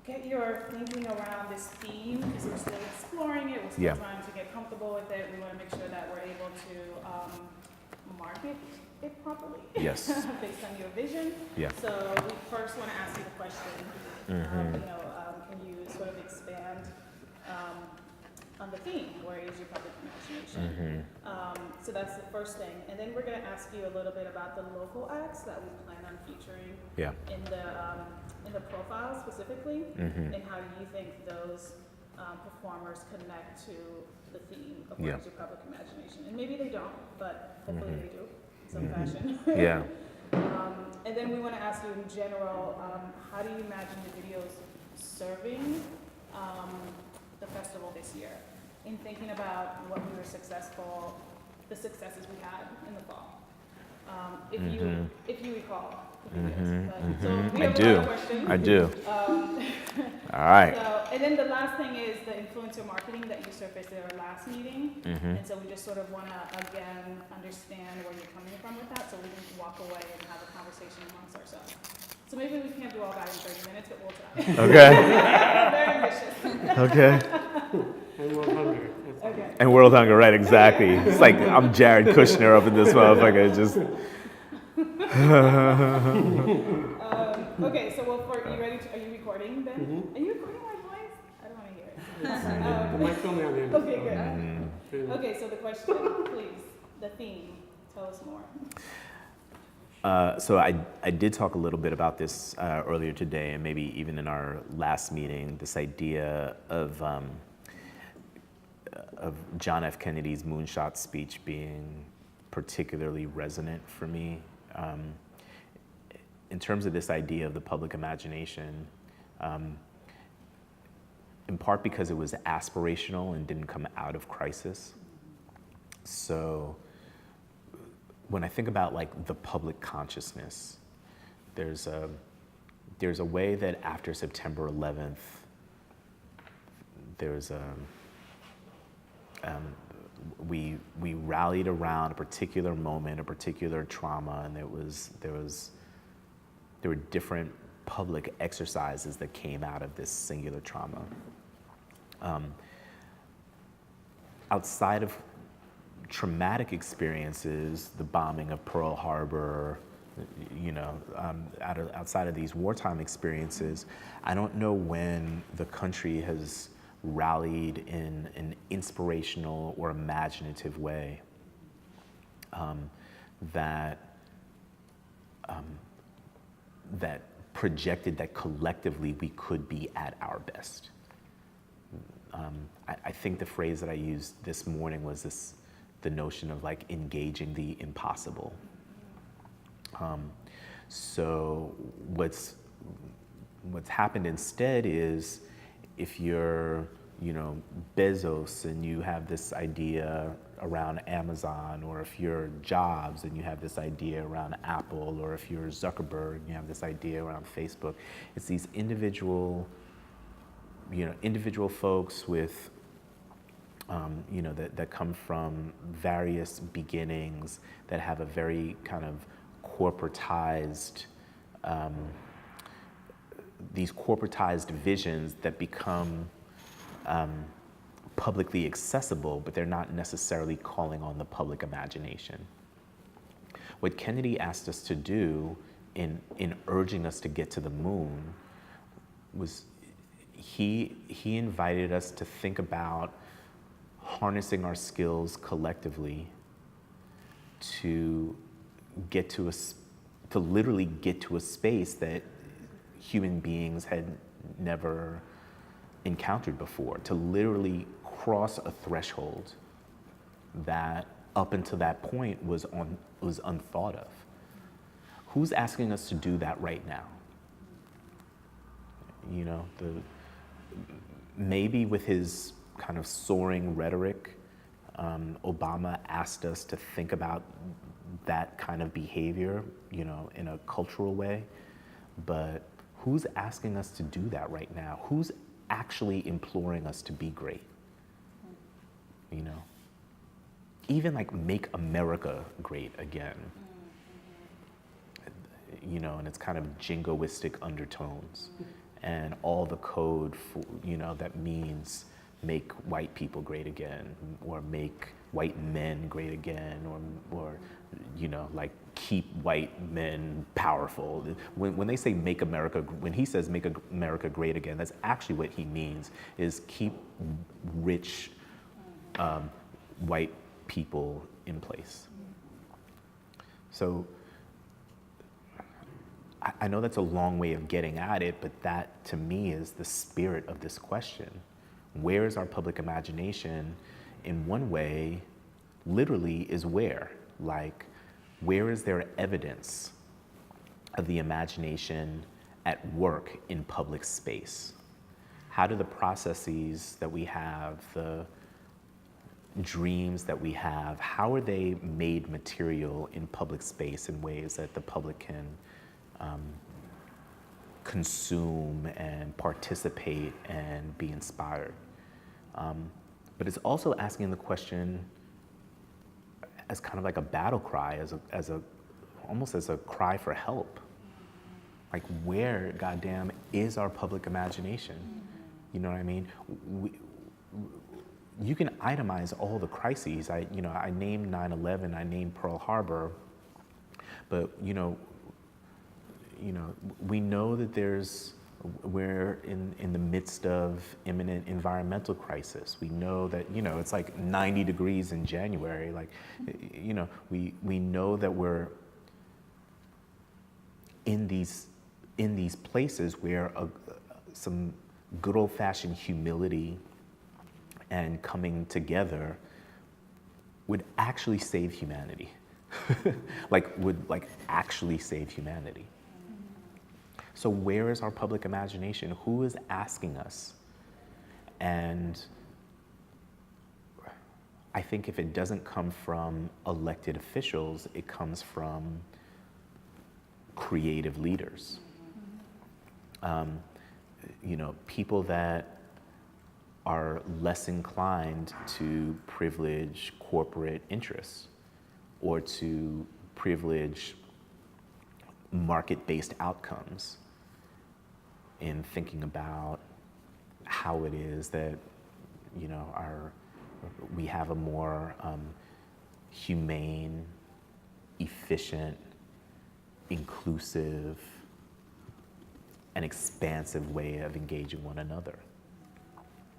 get your thinking around this theme, because we're still exploring it, we're still trying to get comfortable with it. We want to make sure that we're able to market it properly. Yes. Based on your vision. Yeah. So we first want to ask you the question, can you sort of expand on the theme, where is your public imagination? So that's the first thing. And then we're going to ask you a little bit about the local acts that we plan on featuring in the profile specifically, and how you think those performers connect to the theme of what is your public imagination. And maybe they don't, but hopefully they do in some fashion. Yeah. And then we want to ask you in general, how do you imagine the videos serving the festival this year, in thinking about what we were successful, the successes we had in the fall. If you recall. I do. All right. So, and then the last thing is the influencer marketing that you surfaced at our last meeting. And so we just sort of want to, again, understand where you're coming from with that, so we can walk away and have a conversation amongst ourselves. So maybe we can't do all that in 30 minutes, but we'll try. Okay. Very ambitious. Okay. And World Hunger. Okay. And World Hunger, right, exactly. It's like I'm Jared Kushner up in this motherfucker, just. Okay, so you ready are you recording then? Are you recording my voice? I don't want to hear it. The mic's only on the end. Okay, good. Okay, so the question, please, the theme, tell us more. So I did talk a little bit about this earlier today, and maybe even in our last meeting, this idea of John F. Kennedy's moonshot speech being particularly resonant for me. In terms of this idea of the public imagination, in part because it was aspirational and didn't come out of crisis. So when I think about like the public consciousness, there's a way that after September 11th, we rallied around a particular moment, a particular trauma, and there were different public exercises that came out of this singular trauma. Outside of traumatic experiences, the bombing of Pearl Harbor, outside of these wartime experiences, I don't know when the country has rallied in an inspirational or imaginative way that projected that collectively we could be at our best. I think the phrase that I used this morning was the notion of like engaging the impossible. So what's happened instead is, if you're, Bezos and you have this idea around Amazon, or if you're Jobs and you have this idea around Apple, or if you're Zuckerberg and you have this idea around Facebook, it's these individual folks with, that come from various beginnings, that have a very kind of corporatized, these corporatized visions that become publicly accessible, but they're not necessarily calling on the public imagination. What Kennedy asked us to do in urging us to get to the moon was he invited us to think about harnessing our skills collectively to literally get to a space that human beings had never encountered before, to literally cross a threshold that up until that point was unthought of. Who's asking us to do that right now? Maybe with his kind of soaring rhetoric, Obama asked us to think about that kind of behavior, in a cultural way. But who's asking us to do that right now? Who's actually imploring us to be great? Even like make America great again. And it's kind of jingoistic undertones. and all the code for, that means make white people great again, or make white men great again, or like keep white men powerful. When they say make America, when he says make America great again, that's actually what he means, is keep rich white people in place. So I know that's a long way of getting at it, but that to me is the spirit of this question. Where is our public imagination? In one way, literally is where? Like, where is there evidence of the imagination at work in public space? How do the processes that we have, the dreams that we have, how are they made material in public space in ways that the public can consume and participate and be inspired? But it's also asking the question as kind of like a battle cry, almost as a cry for help. Like, where, goddamn, is our public imagination? You know what I mean? You can itemize all the crises. I named 9/11, I named Pearl Harbor, but we know that we're in the midst of imminent environmental crisis. We know that, it's like 90 degrees in January. Like, we know that we're in these places where some good old-fashioned humility and coming together would actually save humanity. would actually save humanity. So where is our public imagination? Who is asking us? And I think if it doesn't come from elected officials, it comes from creative leaders. People that are less inclined to privilege corporate interests or to privilege market-based outcomes in thinking about how it is that, we have a more humane, efficient, inclusive, and expansive way of engaging one another.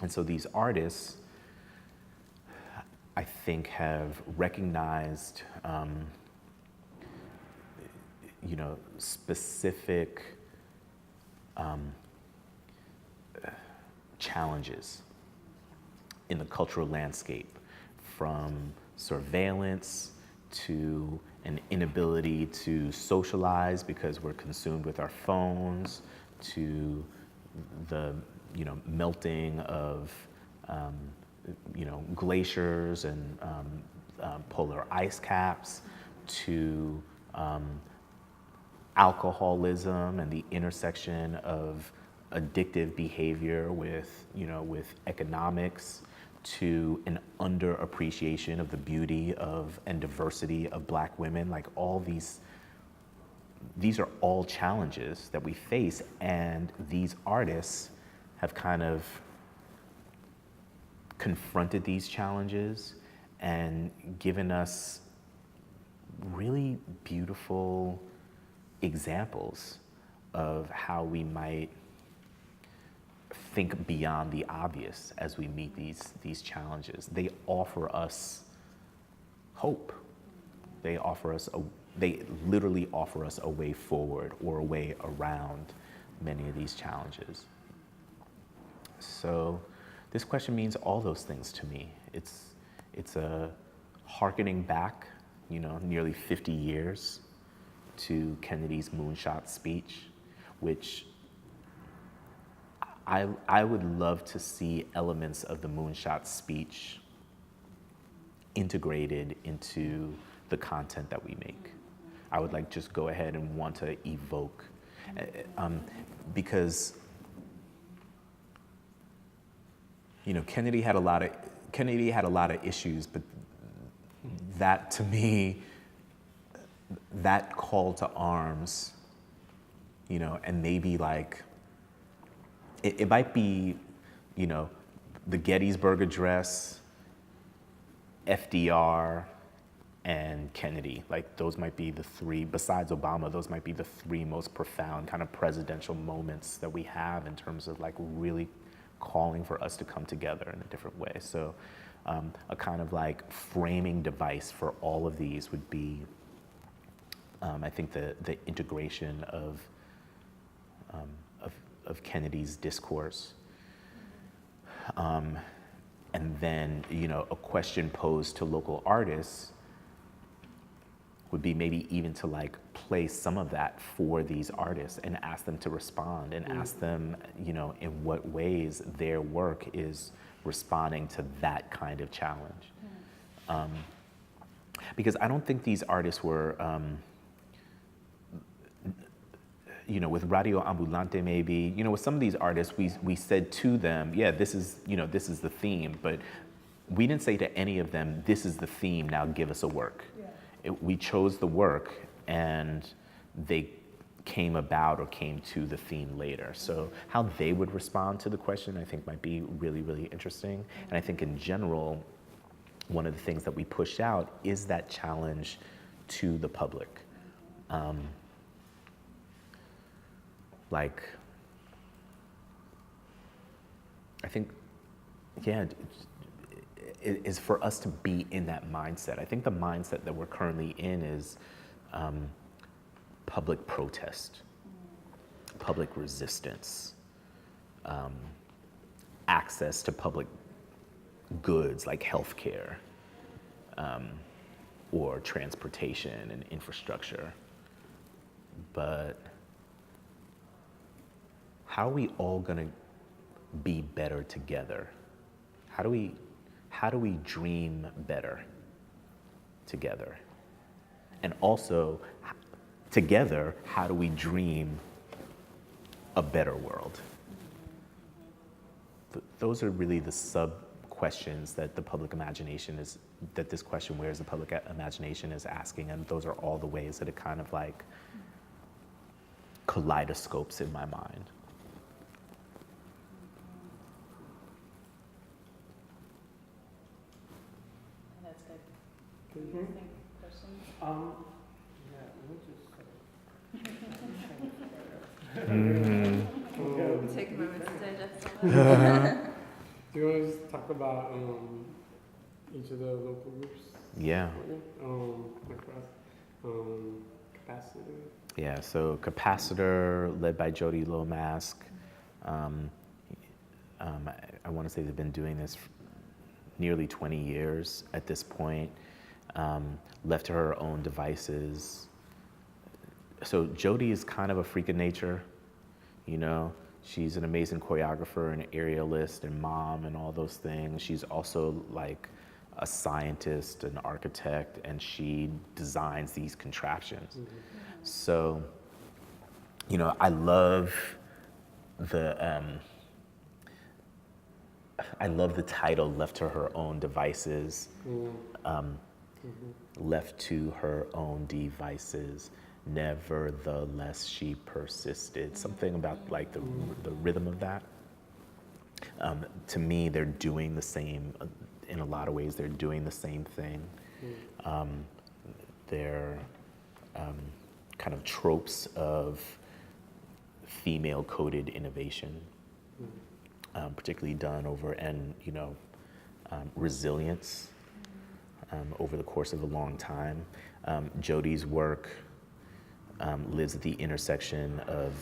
And so these artists, I think, have recognized, specific challenges in the cultural landscape, from surveillance to an inability to socialize because we're consumed with our phones, to the melting of glaciers and polar ice caps, to alcoholism and the intersection of addictive behavior with economics, to an underappreciation of the beauty of and diversity of Black women. Like, all these are all challenges that we face, and these artists have kind of confronted these challenges and given us really beautiful examples of how we might think beyond the obvious as we meet these challenges. They offer us hope. They literally offer us a way forward or a way around many of these challenges. So this question means all those things to me. It's a hearkening back, nearly 50 years to Kennedy's moonshot speech, which I would love to see elements of the moonshot speech integrated into the content that we make. I would just go ahead and want to evoke, because Kennedy had a lot of issues, but that, to me, that call to arms, and maybe it might be, you know, the Gettysburg Address, FDR, and Kennedy. Like those might be the three, besides Obama, those might be the three most profound kind of presidential moments that we have in terms of like really calling for us to come together in a different way. So a kind of like framing device for all of these would be, I think the integration of Kennedy's discourse. And then, you know, a question posed to local artists would be maybe even to like play some of that for these artists and ask them to respond and ask them, you know, in what ways their work is responding to that kind of challenge. Because I don't think these artists were, you know, with Radio Ambulante maybe, you know, with some of these artists, we said to them, yeah, this is, you know, this is the theme, but we didn't say to any of them, this is the theme, now give us a work. Yeah. We chose the work and they came about or came to the theme later. So how they would respond to the question, I think might be really, really interesting. And I think in general, one of the things that we push out is that challenge to the public. Like, I think, yeah, it is for us to be in that mindset. I think the mindset that we're currently in is public protest, public resistance, access to public goods like healthcare, or transportation and infrastructure. But how are we all gonna be better together? How do we dream better together? And also, together, how do we dream a better world? Those are really the sub-questions that the public imagination is, that this question, where is the public imagination, is asking, and those are all the ways that it kind of like kaleidoscopes in my mind. That's good. Do you think questions? Yeah, let me just. Take a moment to digest all that. Do you want to just talk about each of the local groups? Yeah. Capacity. Yeah, so Capacitor, led by Jody Lomask. I want to say they've been doing this for nearly 20 years at this point. Left to her own devices. So Jody is kind of a freak of nature, you know. She's an amazing choreographer and aerialist and mom and all those things. She's also like a scientist, an architect, and she designs these contraptions. Mm-hmm. So, you know, I love the title, Left to Her Own Devices. Left to her own devices, nevertheless she persisted. Something about like the rhythm of that. To me, they're doing the same, in a lot of ways, they're doing the same thing. They're kind of tropes of female-coded innovation, particularly done over, and you know, resilience over the course of a long time. Jody's work lives at the intersection of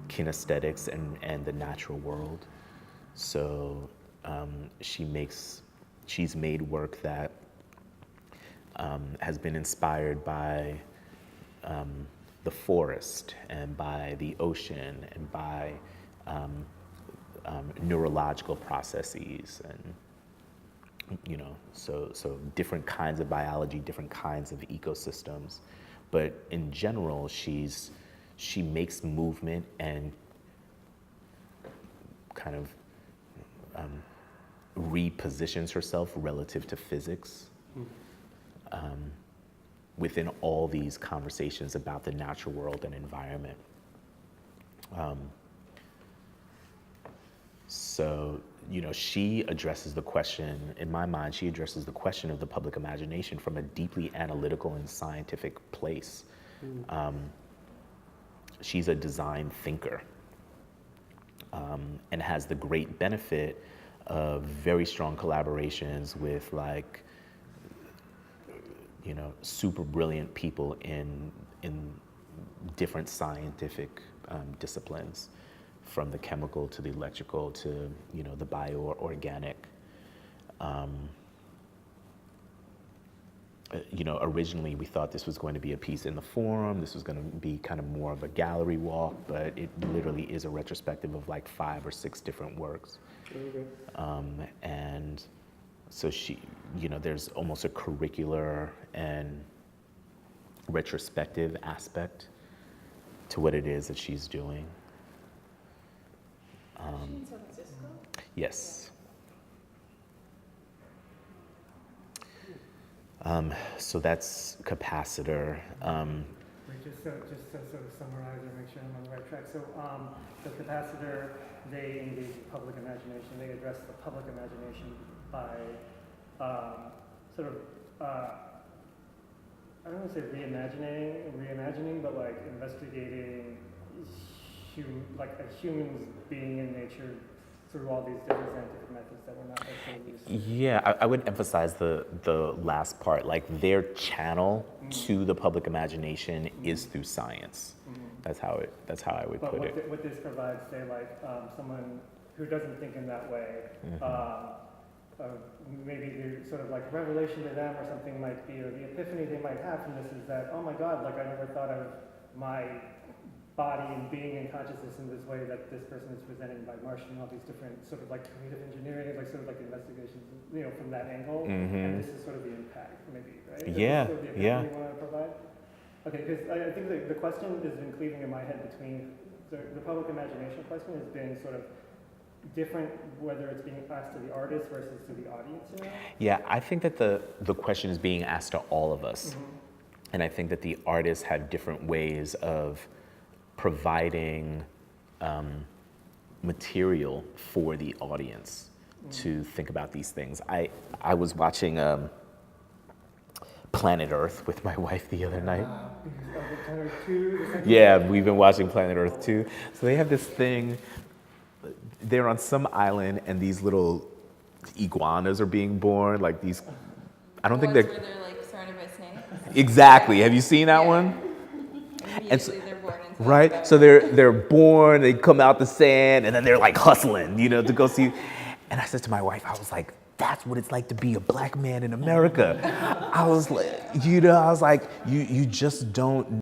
kinesthetics and the natural world. So she's made work that has been inspired by the forest and by the ocean and by neurological processes, and you know, so different kinds of biology, different kinds of ecosystems. But in general, she makes movement and kind of repositions herself relative to physics within all these conversations about the natural world and environment. so, you know, she addresses the question, in my mind, she addresses the question of the public imagination from a deeply analytical and scientific place. She's a design thinker, and has the great benefit of very strong collaborations with, like, you know, super brilliant people in different scientific disciplines, from the chemical to the electrical to, you know, the bio or organic. You know, originally we thought this was going to be a piece in the Forum. This was going to be kind of more of a gallery walk, but it literally is a retrospective of like 5 or 6 different works. Okay. And so she, you know, there's almost a curricular and retrospective aspect to what it is that she's doing. Is she in San Francisco? Yes. So that's Capacitor. Wait, just to sort of summarize or make sure I'm on the right track. So the Capacitor, they engage the public imagination. They address the public imagination by I don't want to say reimagining, but like investigating like a human's being in nature through all these different scientific methods that we're not necessarily used to. Yeah, I would emphasize the last part. Like, their channel to the public imagination is through science. That's how I would But put it. what this provides, say, like someone who doesn't think in that way, maybe the sort of like revelation to them or something might be, or the epiphany they might have from this is that, oh my God, like I never thought of my body and being and consciousness in this way that this person is presenting by Martian, all these different sort of like creative engineering, like sort of like investigations, you know, from that angle. And this is sort of the impact, maybe, right? Yeah, Is this sort of the yeah. impact you want to provide? Okay, because I think the question has been cleaving in my head between the public imagination question has been sort of different, whether it's being asked to the artist versus to the audience, you know? Yeah, I think that the question is being asked to all of us. And I think that the artists have different ways of providing material for the audience to think about these things. I was watching Planet Earth with my wife the other night. Yeah, we've been watching Planet Earth too. So they have this thing, they're on some island and these little iguanas are being born, like these, I don't think Ones they're, where they're like surrounded by snakes. exactly, have you seen that Yeah. one? And so- usually they're born into Right? that. So they're born, they come out the sand, and then they're like hustling, you know, to go see. And I said to my wife, I was like, that's what it's like to be a black man in America. I was like, you know, I was like, you just don't